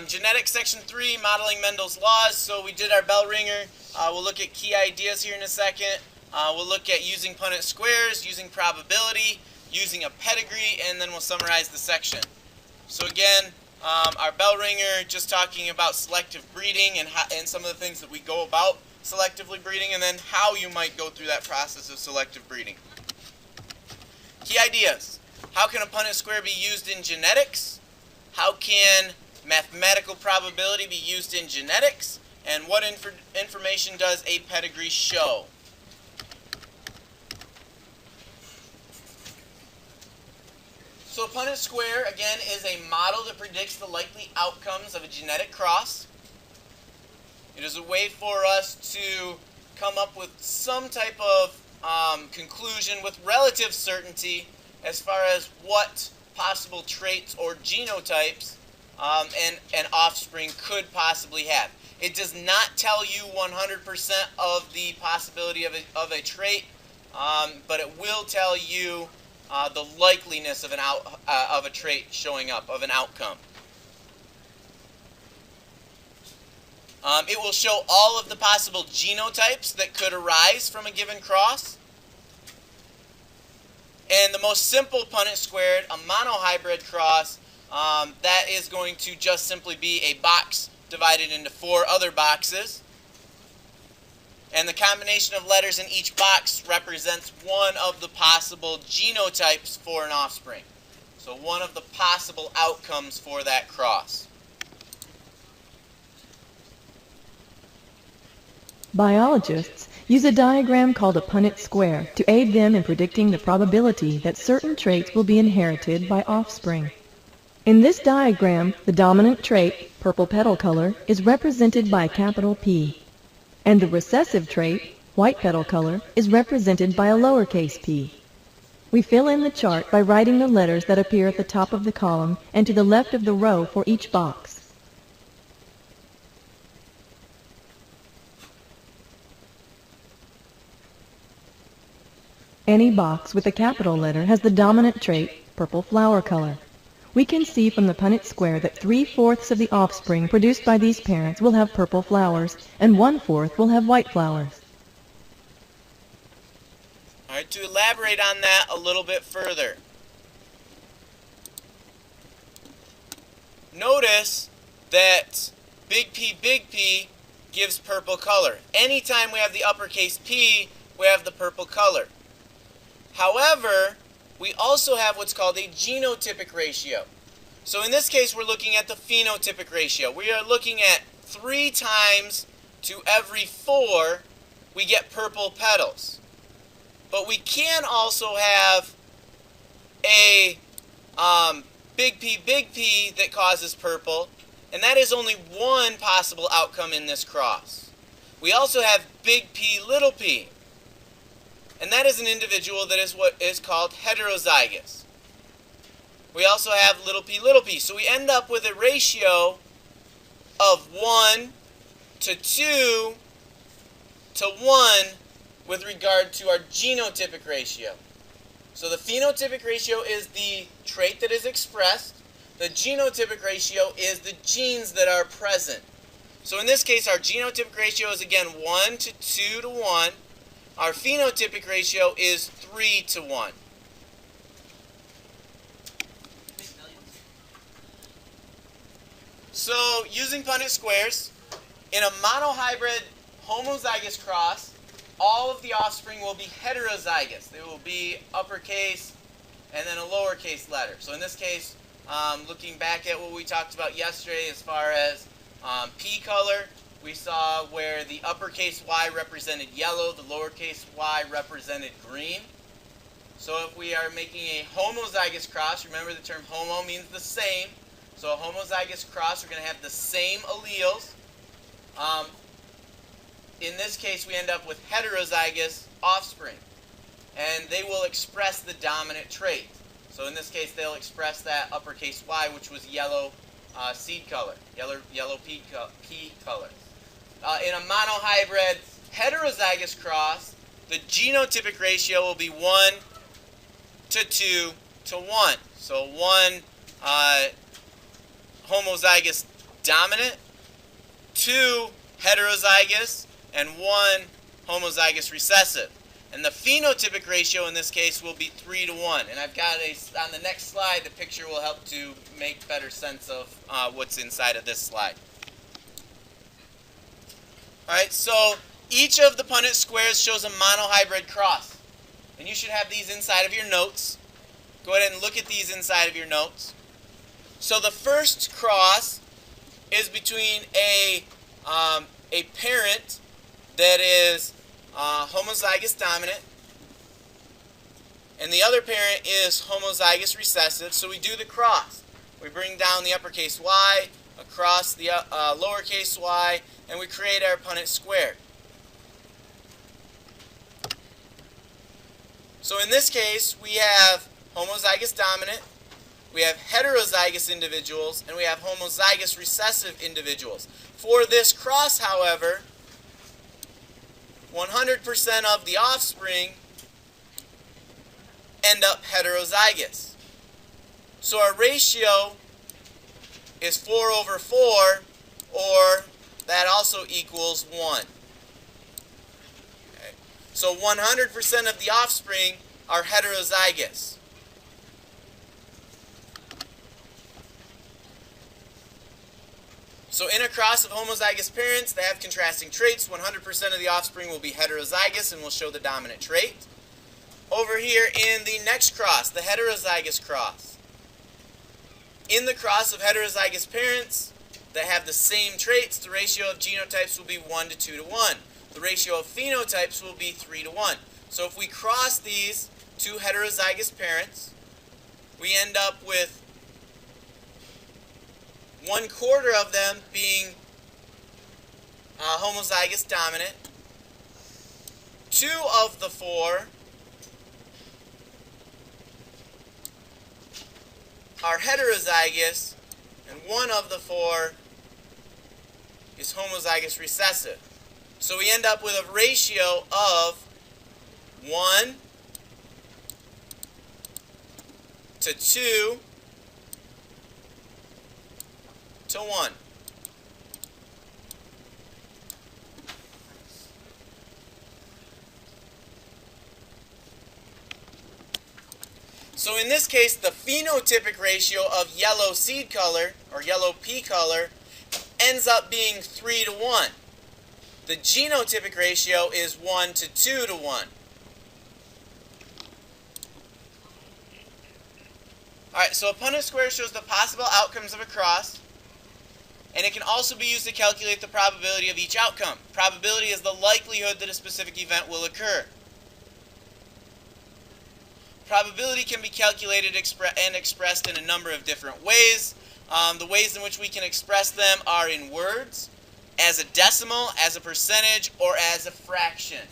Genetics Section 3, Modeling Mendel's Laws. So we did our bell ringer. We'll look at key ideas here in a second. We'll look at using Punnett squares, using probability, using a pedigree, and then we'll summarize the section. So again, our bell ringer, just talking about selective breeding and some of the things that we go about selectively breeding, and then how you might go through that process of selective breeding. Key ideas. How can a Punnett square be used in genetics? How can mathematical probability be used in genetics? And what information does a pedigree show? So a Punnett square, again, is a model that predicts the likely outcomes of a genetic cross. It is a way for us to come up with some type of conclusion with relative certainty as far as what possible traits or genotypes an offspring could possibly have. It does not tell you 100% of the possibility of a trait, but it will tell you the likeliness of a trait showing up, of an outcome. It will show all of the possible genotypes that could arise from a given cross. And the most simple Punnett squared, a monohybrid cross, that is going to just simply be a box divided into 4 other boxes. And the combination of letters in each box represents one of the possible genotypes for an offspring. So one of the possible outcomes for that cross. Biologists use a diagram called a Punnett square to aid them in predicting the probability that certain traits will be inherited by offspring. In this diagram, the dominant trait, purple petal color, is represented by a capital P, and the recessive trait, white petal color, is represented by a lowercase p. We fill in the chart by writing the letters that appear at the top of the column and to the left of the row for each box. Any box with a capital letter has the dominant trait, purple flower color. We can see from the Punnett square that 3/4 of the offspring produced by these parents will have purple flowers, and 1/4 will have white flowers. All right, to elaborate on that a little bit further. Notice that big P gives purple color. Anytime we have the uppercase P, we have the purple color. However, we also have what's called a genotypic ratio. So in this case, we're looking at the phenotypic ratio. We are looking at 3 times to every 4 we get purple petals. But we can also have a big P that causes purple, and that is only one possible outcome in this cross. We also have big P, little p. And that is an individual that is what is called heterozygous. We also have little p. So we end up with a ratio of 1 to 2 to 1 with regard to our genotypic ratio. So the phenotypic ratio is the trait that is expressed. The genotypic ratio is the genes that are present. So in this case, our genotypic ratio is again 1 to 2 to 1. Our phenotypic ratio is 3 to 1. So, using Punnett squares, in a monohybrid homozygous cross, all of the offspring will be heterozygous. They will be uppercase and then a lowercase letter. So in this case, looking back at what we talked about yesterday as far as P color, we saw where the uppercase Y represented yellow, the lowercase y represented green. So if we are making a homozygous cross, remember the term homo means the same. So a homozygous cross, we're going to have the same alleles. In this case, we end up with heterozygous offspring. And they will express the dominant trait. So in this case, they'll express that uppercase Y, which was yellow seed color, yellow pea color. In a monohybrid heterozygous cross, the genotypic ratio will be 1 to 2 to 1. So 1 homozygous dominant, 2 heterozygous, and 1 homozygous recessive. And the phenotypic ratio in this case will be 3 to 1. And I've got on the next slide, the picture will help to make better sense of what's inside of this slide. Alright, so each of the Punnett squares shows a monohybrid cross. And you should have these inside of your notes. Go ahead and look at these inside of your notes. So the first cross is between a parent that is homozygous dominant, and the other parent is homozygous recessive. So we do the cross. We bring down the uppercase y across the lowercase y, and we create our Punnett square. So in this case, we have homozygous dominant, we have heterozygous individuals, and we have homozygous recessive individuals. For this cross, however, 100% of the offspring end up heterozygous. So our ratio is 4 over 4, or that also equals 1. Okay. So 100% of the offspring are heterozygous. So in a cross of homozygous parents that have contrasting traits, 100% of the offspring will be heterozygous and will show the dominant trait. Over here in the next cross, the heterozygous cross. In the cross of heterozygous parents that have the same traits, the ratio of genotypes will be 1 to 2 to 1. The ratio of phenotypes will be 3 to 1. So if we cross these two heterozygous parents, we end up with 1/4 of them being homozygous dominant, 2 of the 4 are heterozygous, and 1 of the 4 is homozygous recessive. So we end up with a ratio of 1 to 2 to 1. So in this case, the phenotypic ratio of yellow seed color, or yellow pea color, ends up being 3 to 1. The genotypic ratio is 1 to 2 to 1. Alright, so a Punnett square shows the possible outcomes of a cross, and it can also be used to calculate the probability of each outcome. Probability is the likelihood that a specific event will occur. Probability can be calculated and expressed in a number of different ways. The ways in which we can express them are in words, as a decimal, as a percentage, or as a fraction.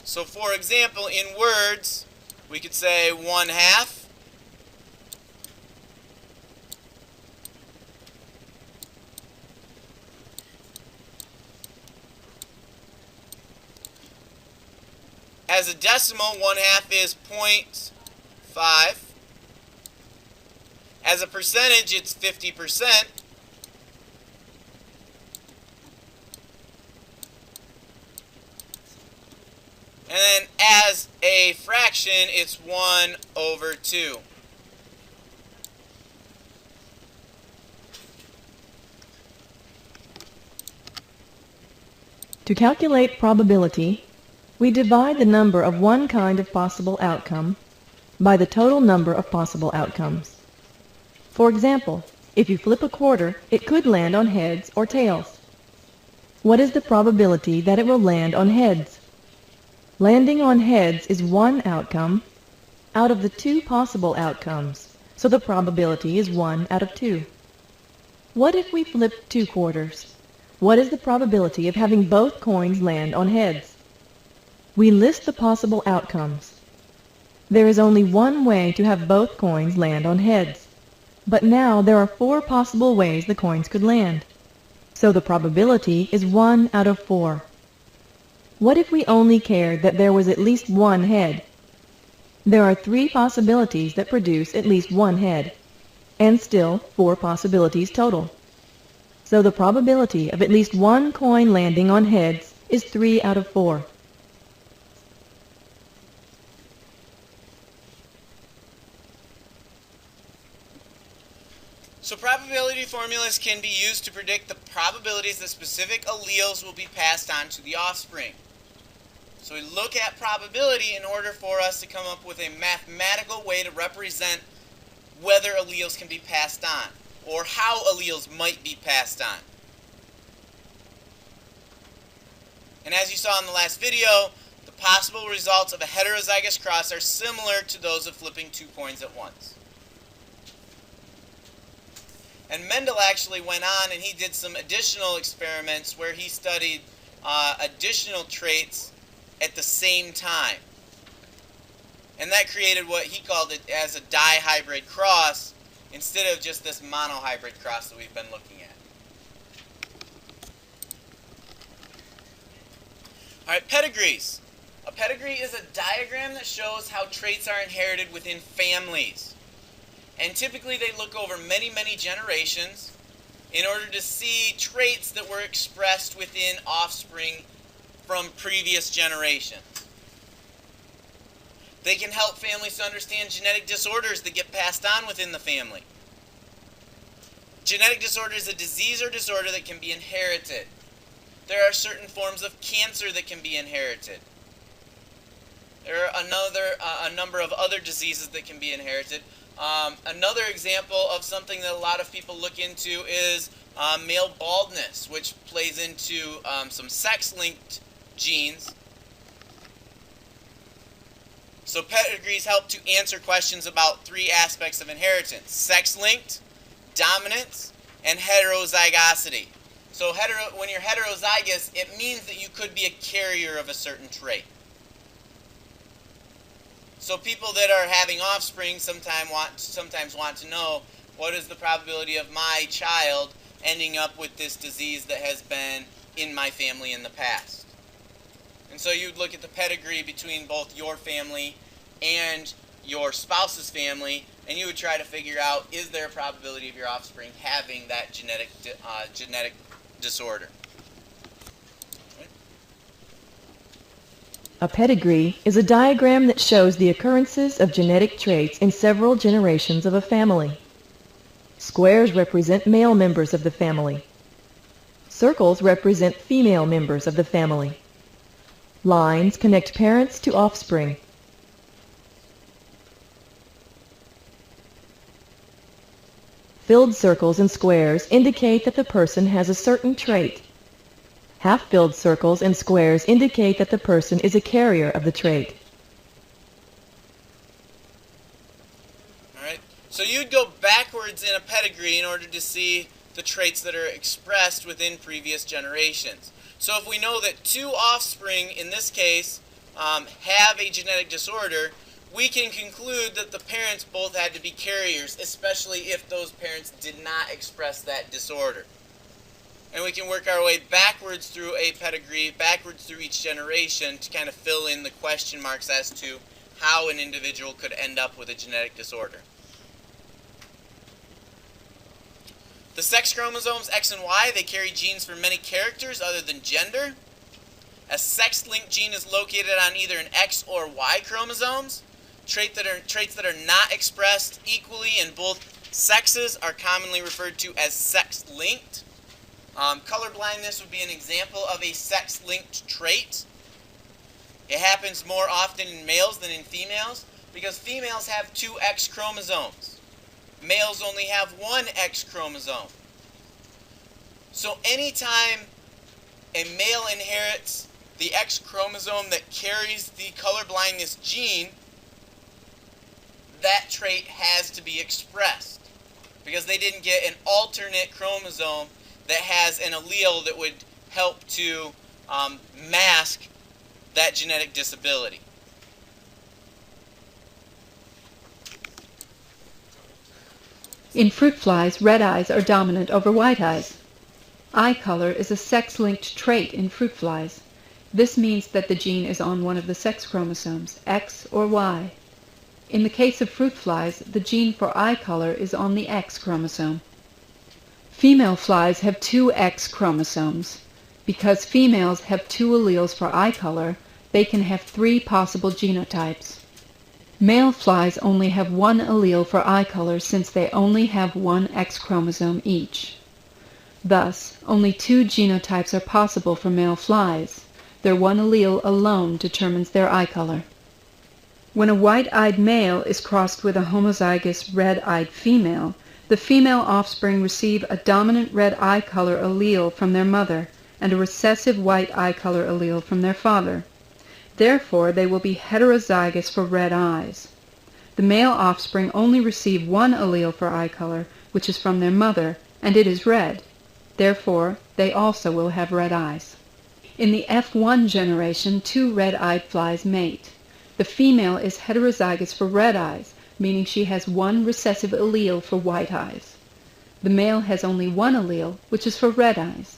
So for example, in words, we could say 1/2 as a decimal, 1/2 is 0.5. As a percentage, it's 50%. And then as a fraction, it's 1/2. To calculate probability, we divide the number of one kind of possible outcome by the total number of possible outcomes. For example, if you flip a quarter, it could land on heads or tails. What is the probability that it will land on heads? Landing on heads is one outcome out of the 2 possible outcomes, so the probability is 1 out of 2. What if we flip 2 quarters? What is the probability of having both coins land on heads? We list the possible outcomes. There is only one way to have both coins land on heads. But now there are 4 possible ways the coins could land. So the probability is 1 out of 4. What if we only cared that there was at least one head? there are 3 possibilities that produce at least one head, and still 4 possibilities total. So the probability of at least one coin landing on heads is 3 out of 4. So probability formulas can be used to predict the probabilities that specific alleles will be passed on to the offspring. So we look at probability in order for us to come up with a mathematical way to represent whether alleles can be passed on, or how alleles might be passed on. And as you saw in the last video, the possible results of a heterozygous cross are similar to those of flipping 2 coins at once. And Mendel actually went on and he did some additional experiments where he studied additional traits at the same time. And that created what he called it as a dihybrid cross instead of just this monohybrid cross that we've been looking at. Alright, pedigrees. A pedigree is a diagram that shows how traits are inherited within families. And typically they look over many, many generations in order to see traits that were expressed within offspring from previous generations. They can help families to understand genetic disorders that get passed on within the family. Genetic disorder is a disease or disorder that can be inherited. There are certain forms of cancer that can be inherited. There are a number of other diseases that can be inherited. Another example of something that a lot of people look into is male baldness, which plays into some sex-linked genes. So pedigrees help to answer questions about 3 aspects of inheritance: sex-linked, dominance, and heterozygosity. So when you're heterozygous, it means that you could be a carrier of a certain trait. So people that are having offspring sometimes want to know, what is the probability of my child ending up with this disease that has been in my family in the past? And so you'd look at the pedigree between both your family and your spouse's family, and you would try to figure out, is there a probability of your offspring having that genetic disorder? A pedigree is a diagram that shows the occurrences of genetic traits in several generations of a family. Squares represent male members of the family. Circles represent female members of the family. Lines connect parents to offspring. Filled circles and squares indicate that the person has a certain trait. Half-filled circles and squares indicate that the person is a carrier of the trait. Alright, so you'd go backwards in a pedigree in order to see the traits that are expressed within previous generations. So if we know that 2 offspring, in this case, have a genetic disorder, we can conclude that the parents both had to be carriers, especially if those parents did not express that disorder. And we can work our way backwards through a pedigree, backwards through each generation to kind of fill in the question marks as to how an individual could end up with a genetic disorder. The sex chromosomes X and Y, they carry genes for many characters other than gender. A sex-linked gene is located on either an X or Y chromosomes. Traits that are not expressed equally in both sexes are commonly referred to as sex-linked. Color blindness would be an example of a sex-linked trait. It happens more often in males than in females because females have 2 X chromosomes. Males only have 1 X chromosome. So anytime a male inherits the X chromosome that carries the color blindness gene, that trait has to be expressed because they didn't get an alternate chromosome that has an allele that would help to mask that genetic disability. In fruit flies, red eyes are dominant over white eyes. Eye color is a sex-linked trait in fruit flies. This means that the gene is on one of the sex chromosomes, X or Y. In the case of fruit flies, the gene for eye color is on the X chromosome. Female flies have two X chromosomes. Because females have two alleles for eye color, they can have three possible genotypes. Male flies only have one allele for eye color since they only have one X chromosome each. Thus, only two genotypes are possible for male flies. Their one allele alone determines their eye color. When a white-eyed male is crossed with a homozygous red-eyed female, the female offspring receive a dominant red eye color allele from their mother and a recessive white eye color allele from their father. Therefore, they will be heterozygous for red eyes. The male offspring only receive one allele for eye color, which is from their mother, and it is red. Therefore, they also will have red eyes. In the F1 generation, two red-eyed flies mate. The female is heterozygous for red eyes, meaning she has one recessive allele for white eyes. The male has only one allele, which is for red eyes.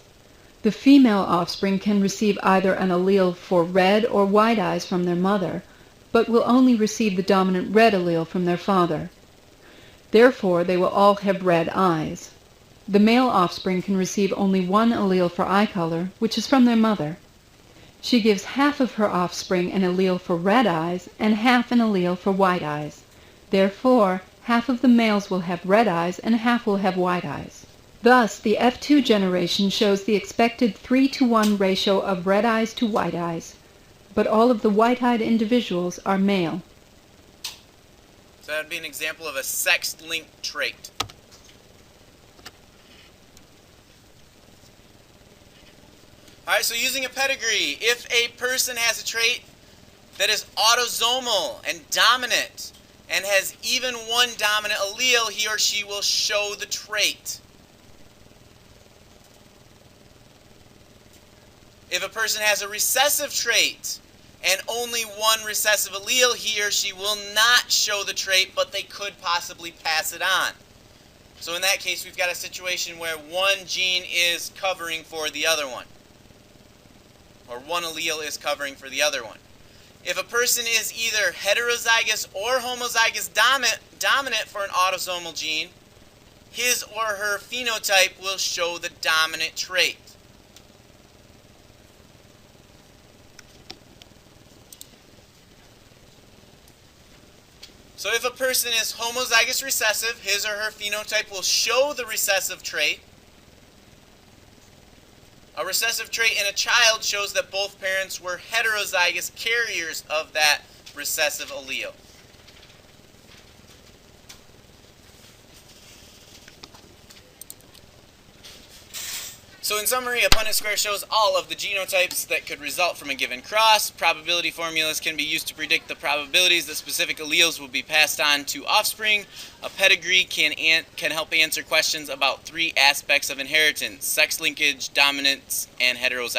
The female offspring can receive either an allele for red or white eyes from their mother, but will only receive the dominant red allele from their father. Therefore, they will all have red eyes. The male offspring can receive only one allele for eye color, which is from their mother. She gives half of her offspring an allele for red eyes and half an allele for white eyes. Therefore, half of the males will have red eyes and half will have white eyes. Thus, the F2 generation shows the expected 3-to-1 ratio of red eyes to white eyes, but all of the white-eyed individuals are male. So that would be an example of a sex-linked trait. Alright, so using a pedigree, if a person has a trait that is autosomal and dominant and has even one dominant allele, he or she will show the trait. If a person has a recessive trait and only one recessive allele, he or she will not show the trait, but they could possibly pass it on. So in that case, we've got a situation where one gene is covering for the other one, or one allele is covering for the other one. If a person is either heterozygous or homozygous dominant for an autosomal gene, his or her phenotype will show the dominant trait. So if a person is homozygous recessive, his or her phenotype will show the recessive trait. A recessive trait in a child shows that both parents were heterozygous carriers of that recessive allele. So in summary, a Punnett square shows all of the genotypes that could result from a given cross. Probability formulas can be used to predict the probabilities that specific alleles will be passed on to offspring. A pedigree can help answer questions about three aspects of inheritance: sex linkage, dominance, and heterozygosity.